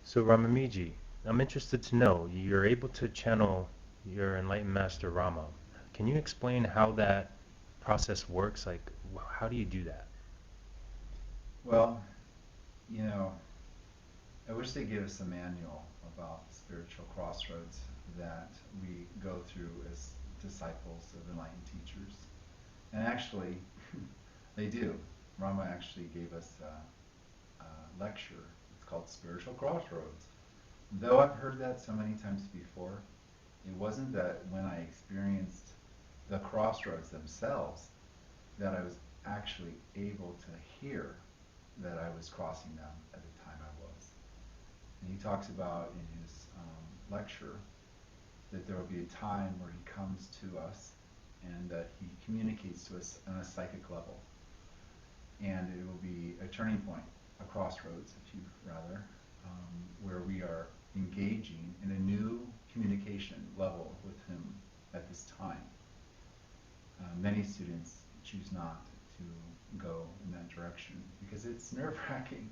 So Ramamiji, I'm interested to know, you're able to channel your enlightened master Rama. Can you explain how that process works? Like, how do you do that? Well, you know, I wish they gave us a manual about spiritual crossroads that we go through as disciples of enlightened teachers. And actually, they do. Rama actually gave us a lecture. It's called Spiritual Crossroads. Though I've heard that so many times before, it wasn't that when I experienced the crossroads themselves that I was actually able to hear that I was crossing them at the time I was. And he talks about in his lecture that there will be a time where he comes to us and that he communicates to us on a psychic level. And it will be a turning point, a crossroads, if you rather, where we are engaging in a new communication level with him at this time. Many students choose not to go in that direction because it's nerve-wracking.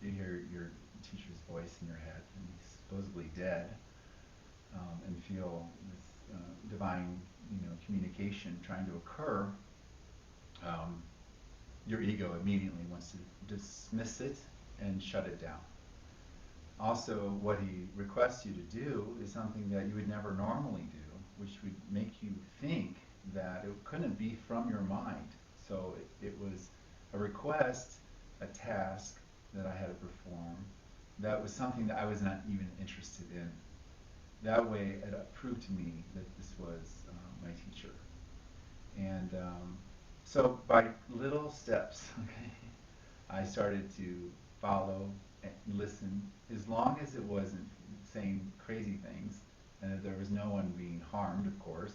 You hear your teacher's voice in your head and he's supposedly dead, and feel this divine, communication trying to occur. um, your ego immediately wants to dismiss it and shut it down. Also, what he requests you to do is something that you would never normally do, which would make you think that it couldn't be from your mind. So it was a request, a task that I had to perform that was something that I was not even interested in. That way, it proved to me that this was my teacher. And so by little steps, okay, I started to follow and listen, as long as it wasn't saying crazy things and that there was no one being harmed, of course.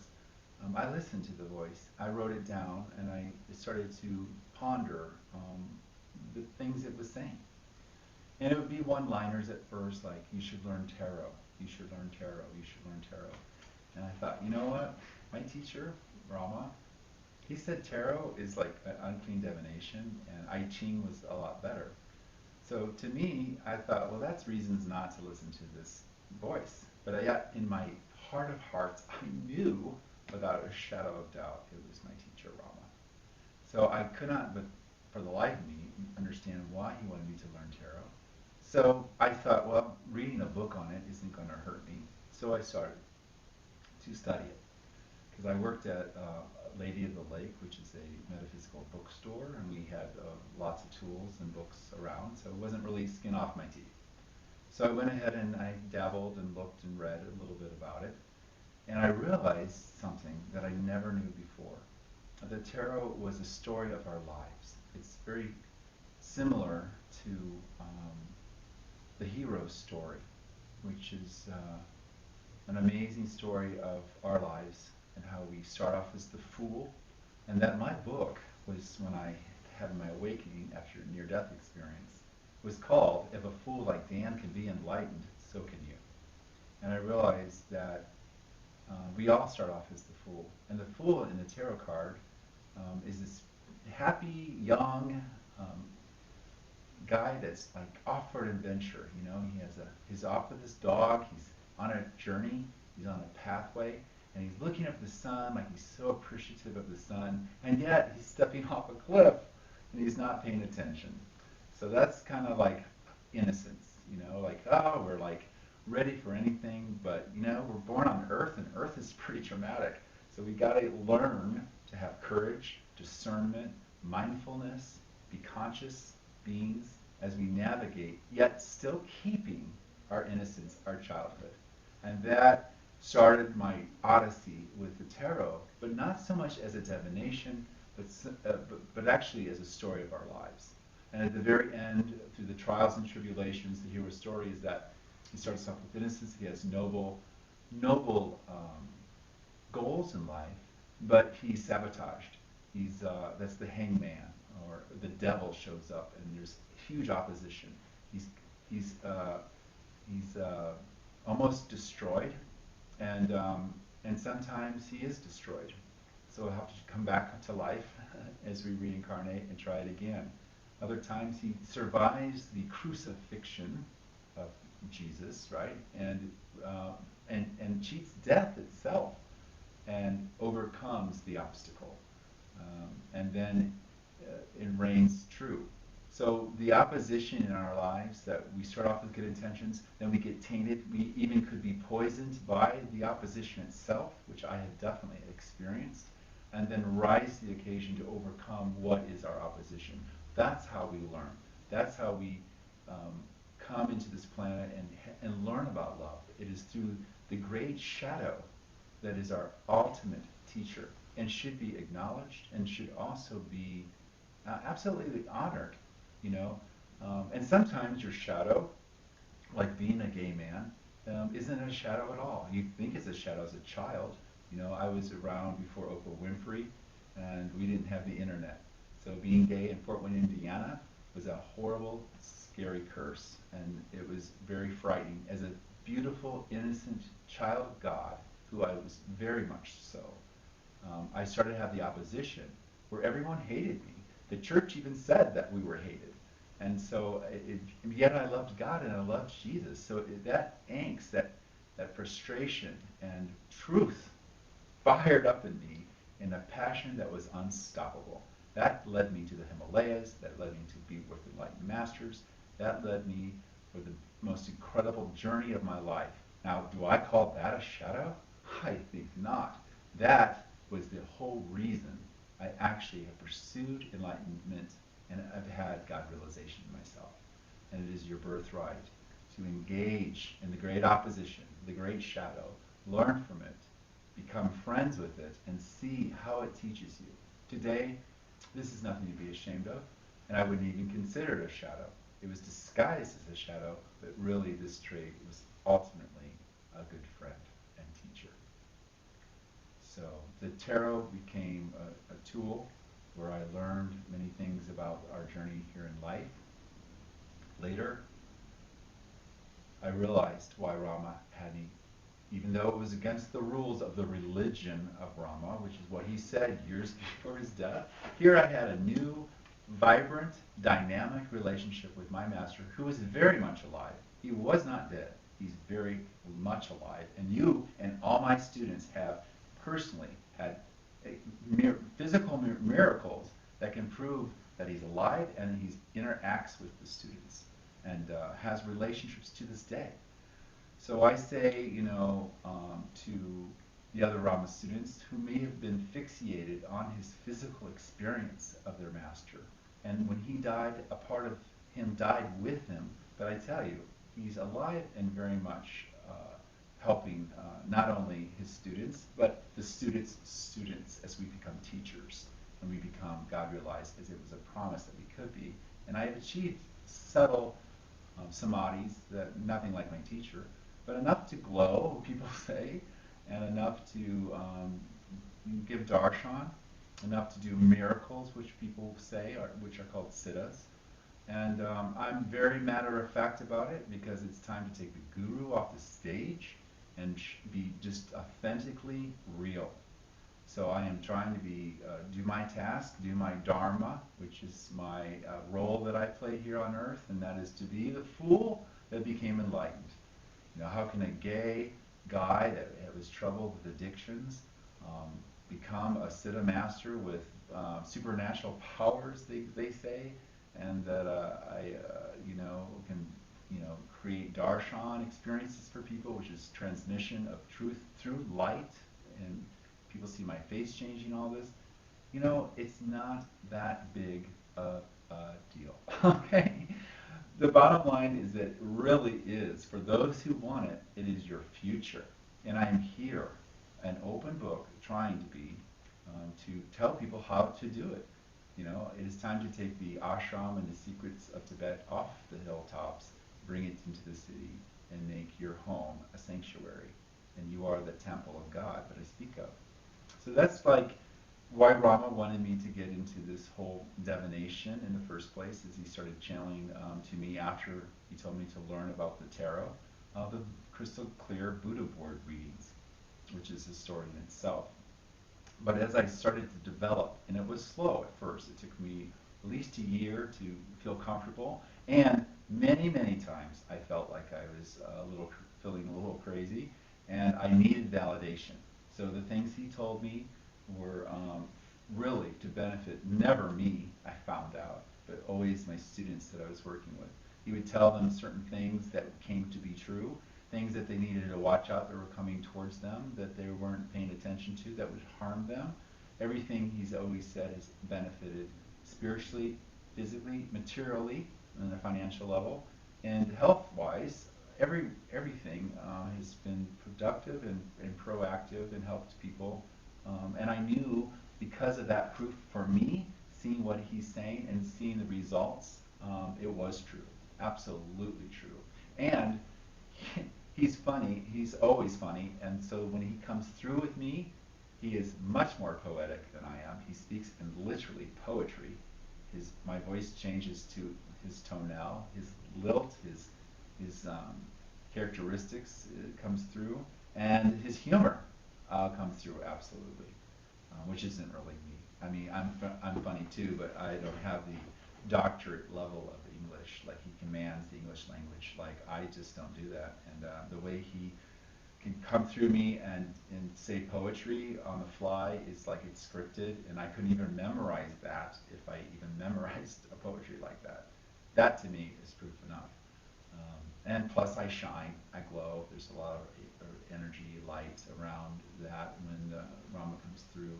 I listened to the voice. I wrote it down and I started to ponder the things it was saying. And it would be one-liners at first, like, you should learn tarot, you should learn tarot, you should learn tarot. And I thought, you know what? My teacher, Rama, he said tarot is like an unclean divination, and I Ching was a lot better. So to me, I thought, well, that's reasons not to listen to this voice. But yet, in my heart of hearts, I knew without a shadow of doubt it was my teacher, Rama. So I could not, but for the life of me, understand why he wanted me to learn tarot. So I thought, well, reading a book on it isn't going to hurt me. So I started to study it because I worked at Lady of the Lake, which is a metaphysical bookstore, and we had lots of tools and books around, so it wasn't really skin off my teeth. So I went ahead and I dabbled and looked and read a little bit about it, and I realized something that I never knew before. The tarot was a story of our lives. It's very similar to the hero's story, which is an amazing story of our lives and how we start off as the fool. And that my book was when I had my awakening after a near-death experience, was called If a Fool Like Dan Can Be Enlightened, So Can You. And I realized that we all start off as the fool. And the fool in the tarot card is this happy, young guy that's like off for an adventure. He's off with his dog. He's on a journey. He's on a pathway, and he's looking up at the sun like he's so appreciative of the sun, and yet he's stepping off a cliff, and he's not paying attention. So that's kind of like innocence, like, oh, we're like ready for anything, but we're born on Earth, and Earth is pretty traumatic. So we got to learn to have courage, discernment, mindfulness, be conscious beings as we navigate, yet still keeping our innocence, our childhood. And that started my odyssey with the tarot, but not so much as a divination, but actually as a story of our lives. And at the very end, through the trials and tribulations, the hero's story is that he starts off with innocence. He has noble goals in life, but he's sabotaged. That's the hangman, or the devil shows up, and there's huge opposition. He's he's uh, he's almost destroyed, and sometimes he is destroyed. So we'll have to come back to life as we reincarnate and try it again. Other times he survives the crucifixion of Jesus, right? And cheats death itself and overcomes the obstacle. And then it reigns true. So the opposition in our lives that we start off with good intentions, then we get tainted. We even could be poisoned by the opposition itself, which I have definitely experienced, and then rise to the occasion to overcome what is our opposition. That's how we learn. That's how we come into this planet and learn about love. It is through the great shadow that is our ultimate teacher and should be acknowledged and should also be absolutely honored, you know. And sometimes your shadow, like being a gay man, isn't a shadow at all. You think it's a shadow as a child. You know, I was around before Oprah Winfrey, and we didn't have the internet. So being gay in Fort Wayne, Indiana, was a horrible, scary curse, and it was very frightening. As a beautiful, innocent child of God, who I was very much so, I started to have the opposition where everyone hated me. The church even said that we were hated. And so, yet I loved God and I loved Jesus. So that angst, that frustration and truth fired up in me in a passion that was unstoppable. That led me to the Himalayas. That led me to be with enlightened masters. That led me for the most incredible journey of my life. Now, do I call that a shadow? I think not. That was the whole reason I actually have pursued enlightenment and I've had God realization in myself. And it is your birthright to engage in the great opposition, the great shadow, learn from it, become friends with it, and see how it teaches you. Today, this is nothing to be ashamed of, and I wouldn't even consider it a shadow. It was disguised as a shadow, but really this trait was ultimately a good friend and teacher. So the tarot became a tool where I learned many things about our journey here in life. Later, I realized why Rama had me, even though it was against the rules of the religion of Rama, which is what he said years before his death. Here I had a new, vibrant, dynamic relationship with my master, who was very much alive. He was not dead. He's very much alive. And you and all my students have personally had physical miracles that can prove that he's alive and he interacts with the students and has relationships to this day. So I say, to the other Rama students who may have been fixated on his physical experience of their master, and when he died, a part of him died with him, but I tell you, he's alive and very much helping not only his students, but the students' students as we become teachers and we become God realized, as it was a promise that we could be. And I have achieved subtle samadhis, that nothing like my teacher, but enough to glow, people say, and enough to give darshan, enough to do miracles, which people say, which are called siddhas. And I'm very matter of fact about it because it's time to take the guru off the stage and be just authentically real. So I am trying to do my task, do my dharma, which is my role that I play here on earth, and that is to be the fool that became enlightened. How can a gay guy that was troubled with addictions become a siddha master with supernatural powers, they say, and that can create darshan experiences for people, which is transmission of truth through light, and people see my face changing, all this. It's not that big of a deal. Okay? The bottom line is that it really is, for those who want it, it is your future. And I am here, an open book, trying to be, to tell people how to do it. It is time to take the ashram and the secrets of Tibet off the hilltops, bring it into the city, and make your home a sanctuary. And you are the temple of God that I speak of. So that's like why Rama wanted me to get into this whole divination in the first place, is he started channeling to me after he told me to learn about the tarot, the crystal clear Buddha board readings, which is a story in itself. But as I started to develop, and it was slow at first, it took me at least a year to feel comfortable, and Many, many times I felt like I was feeling a little crazy, and I needed validation. So the things he told me were really to benefit never me, I found out, but always my students that I was working with. He would tell them certain things that came to be true, things that they needed to watch out that were coming towards them, that they weren't paying attention to, that would harm them. Everything he's always said has benefited spiritually, physically, materially, on a financial level, and health-wise, everything has been productive and proactive and helped people. And I knew because of that proof for me, seeing what he's saying and seeing the results, it was true, absolutely true. And he's funny. He's always funny, and so when he comes through with me, he is much more poetic than I am. He speaks in literally poetry. My voice changes to his tonal, his lilt, his characteristics comes through, and his humor comes through absolutely, which isn't really me. I mean, I'm funny too, but I don't have the doctorate level of English. Like he commands the English language. Like I just don't do that. And the way he can come through me and say poetry on the fly is like it's scripted, and I couldn't even memorize that if I even memorized a poetry like that. That to me is proof enough. And plus I shine, I glow. There's a lot of energy, light around that when the Rama comes through,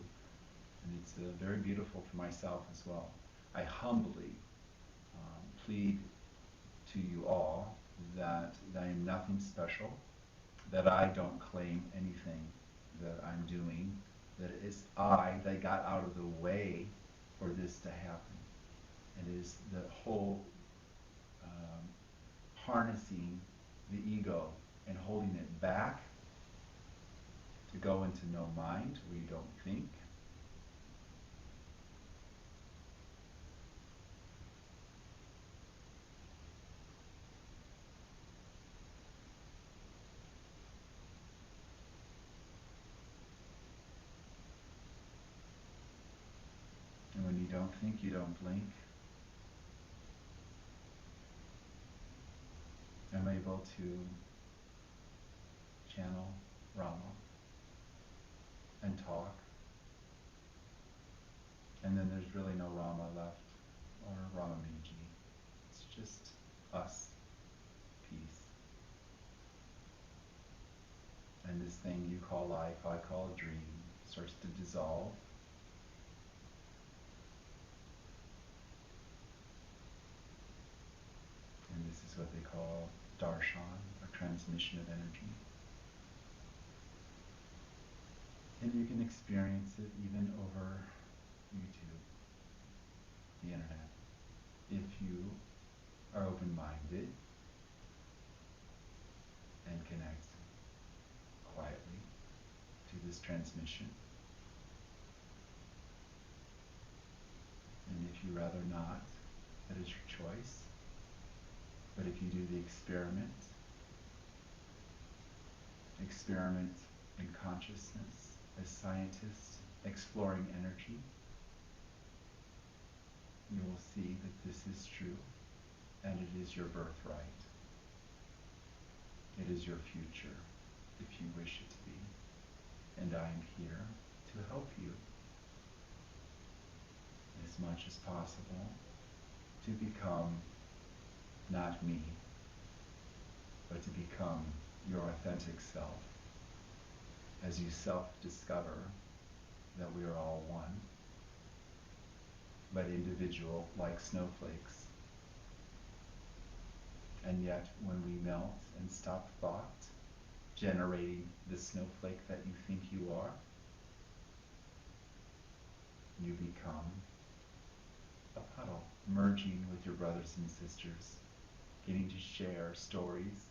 and it's very beautiful for myself as well. I humbly plead to you all that I am nothing special, that I don't claim anything that I'm doing, that it's I that got out of the way for this to happen. It is the whole um, harnessing the ego and holding it back to go into no mind where you don't think. And when you don't think, you don't blink. I'm able to channel Rama and talk, and then there's really no Rama left, or RAMAMIJI. It's just us, peace. And this thing you call life, I call a dream, starts to dissolve. And this is what they call darshan, or transmission of energy. And you can experience it even over YouTube, the internet, if you are open-minded and connect quietly to this transmission. And if you rather not, that is your choice. But if you do the experiment in consciousness as scientists exploring energy, you will see that this is true, and it is your birthright. It is your future, if you wish it to be. And I am here to help you as much as possible to become not me, but to become your authentic self as you self-discover that we are all one, but individual like snowflakes. And yet when we melt and stop thought, generating the snowflake that you think you are, you become a puddle, merging with your brothers and sisters, getting to share stories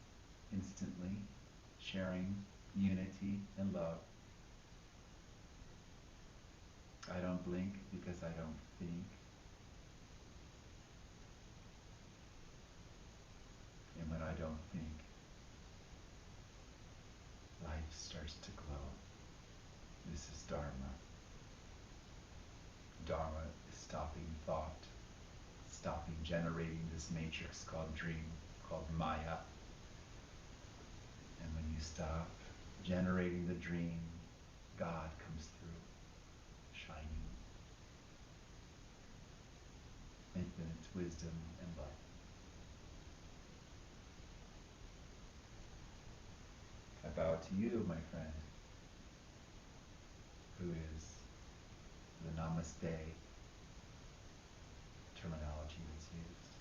instantly, sharing unity and love. I don't blink because I don't think. And when I don't think, life starts to glow. This is Dharma. Dharma is stopping thought, stopping generating this matrix called dream, called Maya. And when you stop generating the dream, God comes through, shining, infinite wisdom and love. I bow to you, my friend, who is the namaste terminology that's used.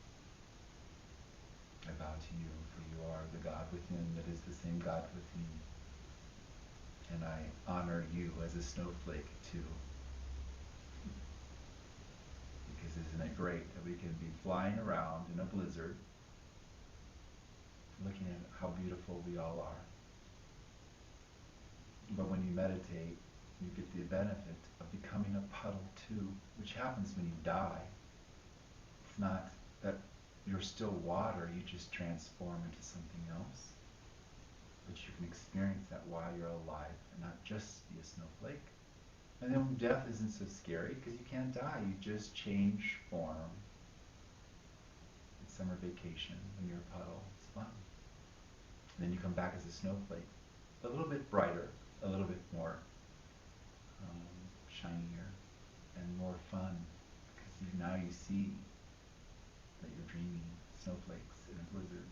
I bow to you, for you are the God within that is the same God with me. And I honor you as a snowflake too. Because isn't it great that we can be flying around in a blizzard, looking at how beautiful we all are. But when you meditate, you get the benefit of becoming a puddle too, which happens when you die. It's not that you're still water, you just transform into something else. But you can experience that while you're alive and not just be a snowflake. And then death isn't so scary because you can't die, you just change form. It's summer vacation when you're a puddle, it's fun. And then you come back as a snowflake, a little bit brighter, a little bit more shinier and more fun because now you see that you're dreaming snowflakes in a blizzard.